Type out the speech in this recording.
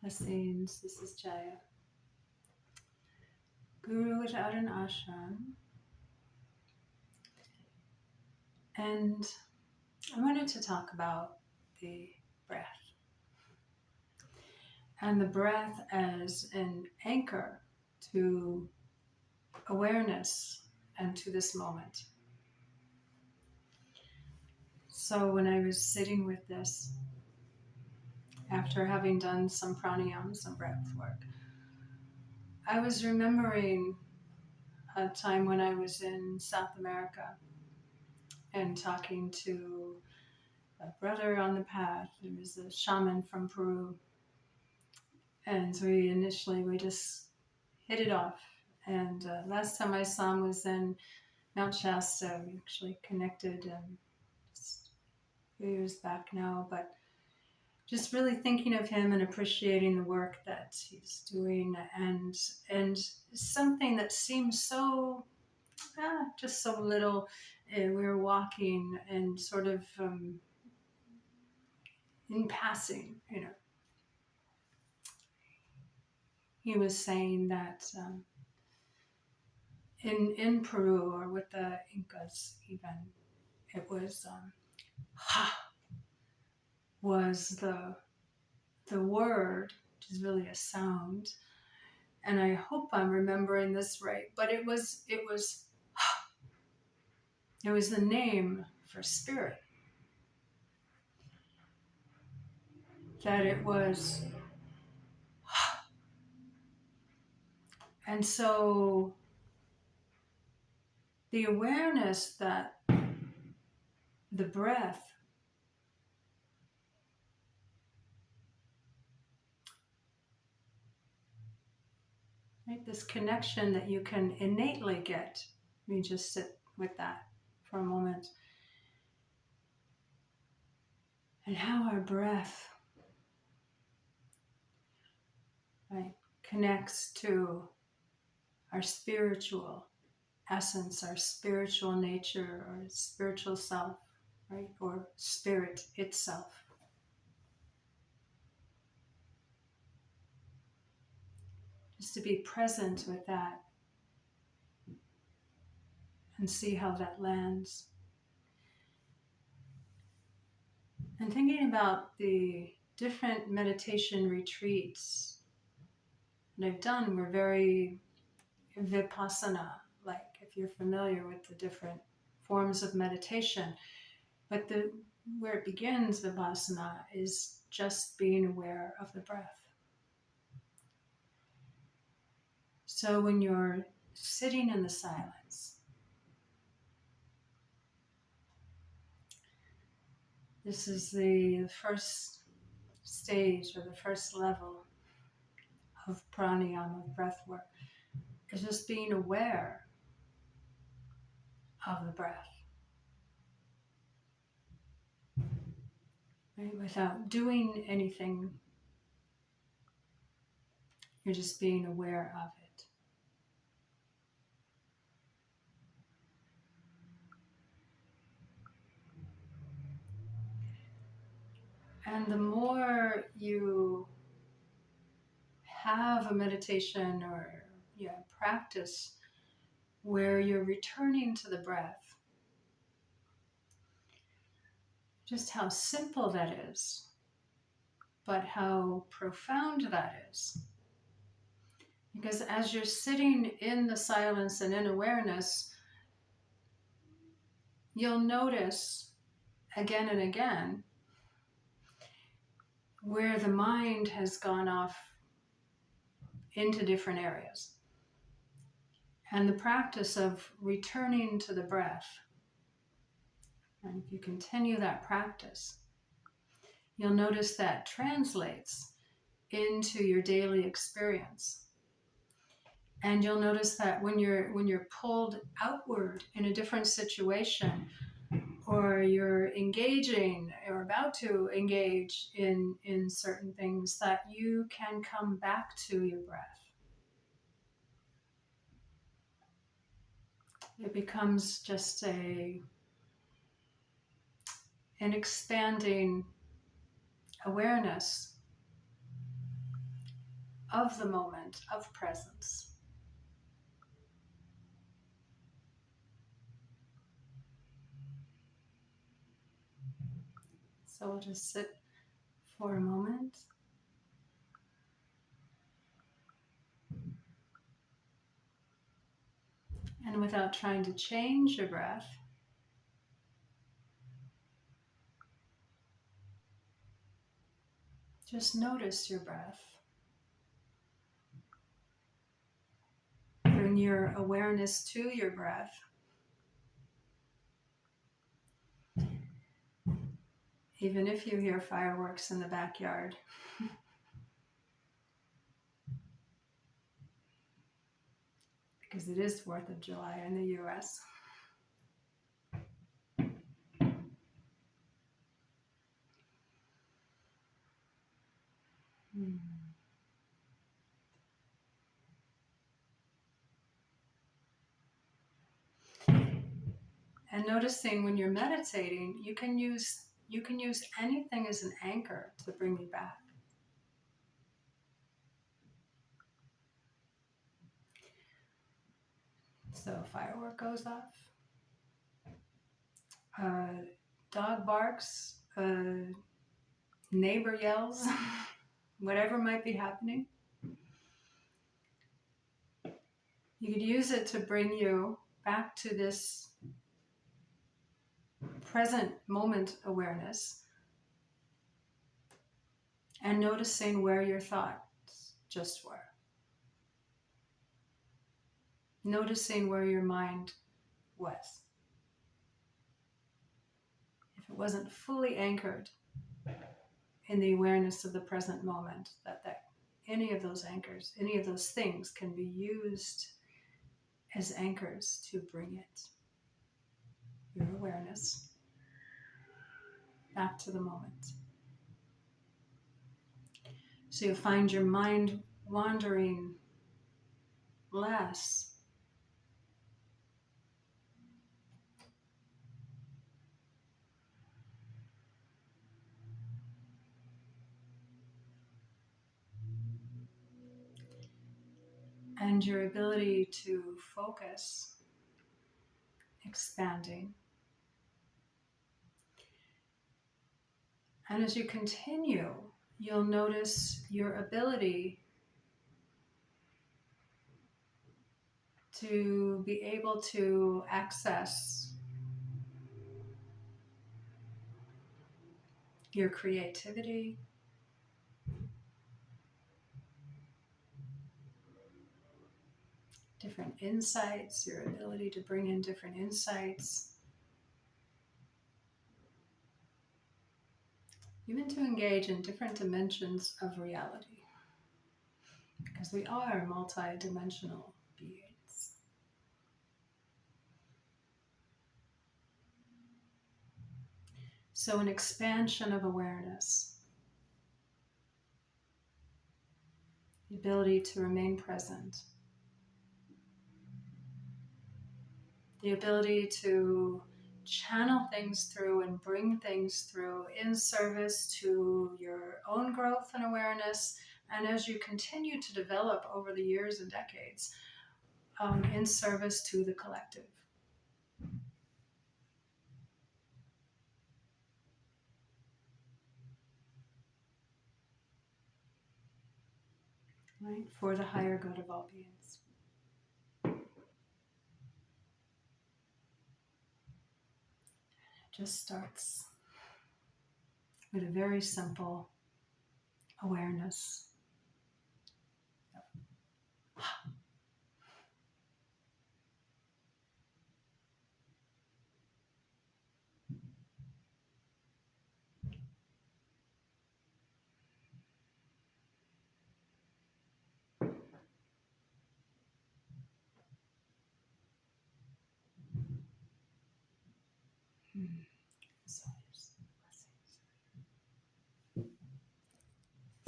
Blessings, this is Jaia. Guru without an ashram. And I wanted to talk about the breath. And the breath as an anchor to awareness and to this moment. So when I was sitting with this, after having done some pranayama, some breath work, I was remembering a time when I was in South America and talking to a brother on the path. He was a shaman from Peru. And so we just hit it off. And last time I saw him was in Mount Shasta. We actually connected just a few years back now. But just really thinking of him and appreciating the work that he's doing, and something that seems so just so little. We were walking and sort of in passing, he was saying that in Peru, or with the Incas even, it was ha was the word, which is really a sound. And I hope I'm remembering this right, but it was the name for spirit. That it was, and so the awareness that the breath right, this connection that you can innately get. Let me just sit with that for a moment. And how our breath, right, connects to our spiritual essence, our spiritual nature, or spiritual self, right, or spirit itself. Just to be present with that and see how that lands. And thinking about the different meditation retreats that I've done were very vipassana, like, if you're familiar with the different forms of meditation. But where it begins, vipassana, is just being aware of the breath. So when you're sitting in the silence, this is the first stage, or the first level of pranayama, breath work, is just being aware of the breath, right? Without doing anything, you're just being aware of it. And the more you have a meditation or practice where you're returning to the breath, just how simple that is, but how profound that is. Because as you're sitting in the silence and in awareness, you'll notice again and again where the mind has gone off into different areas. And the practice of returning to the breath, and if you continue that practice, you'll notice that translates into your daily experience. And you'll notice that when you're pulled outward in a different situation, or you're engaging or about to engage in certain things, that you can come back to your breath. It becomes just an expanding awareness of the moment, of presence. So we'll just sit for a moment. And without trying to change your breath, just notice your breath. Bring your awareness to your breath. Even if you hear fireworks in the backyard. Because it is 4th of July in the US. And noticing when you're meditating, you can use anything as an anchor to bring you back. So a firework goes off, dog barks, neighbor yells, whatever might be happening. You could use it to bring you back to this present moment awareness and noticing where your thoughts just were. Noticing where your mind was. If it wasn't fully anchored in the awareness of the present moment, that any of those anchors, any of those things can be used as anchors to bring it, your awareness, back to the moment. So you'll find your mind wandering less. And your ability to focus expanding. And as you continue, you'll notice your ability to be able to access your creativity, different insights, your ability to bring in different insights, even to engage in different dimensions of reality, because we are multi-dimensional beings. So an expansion of awareness, the ability to remain present, the ability to channel things through and bring things through in service to your own growth and awareness, and as you continue to develop over the years and decades, in service to the collective. Right? For the higher good of all beings. It just starts with a very simple awareness.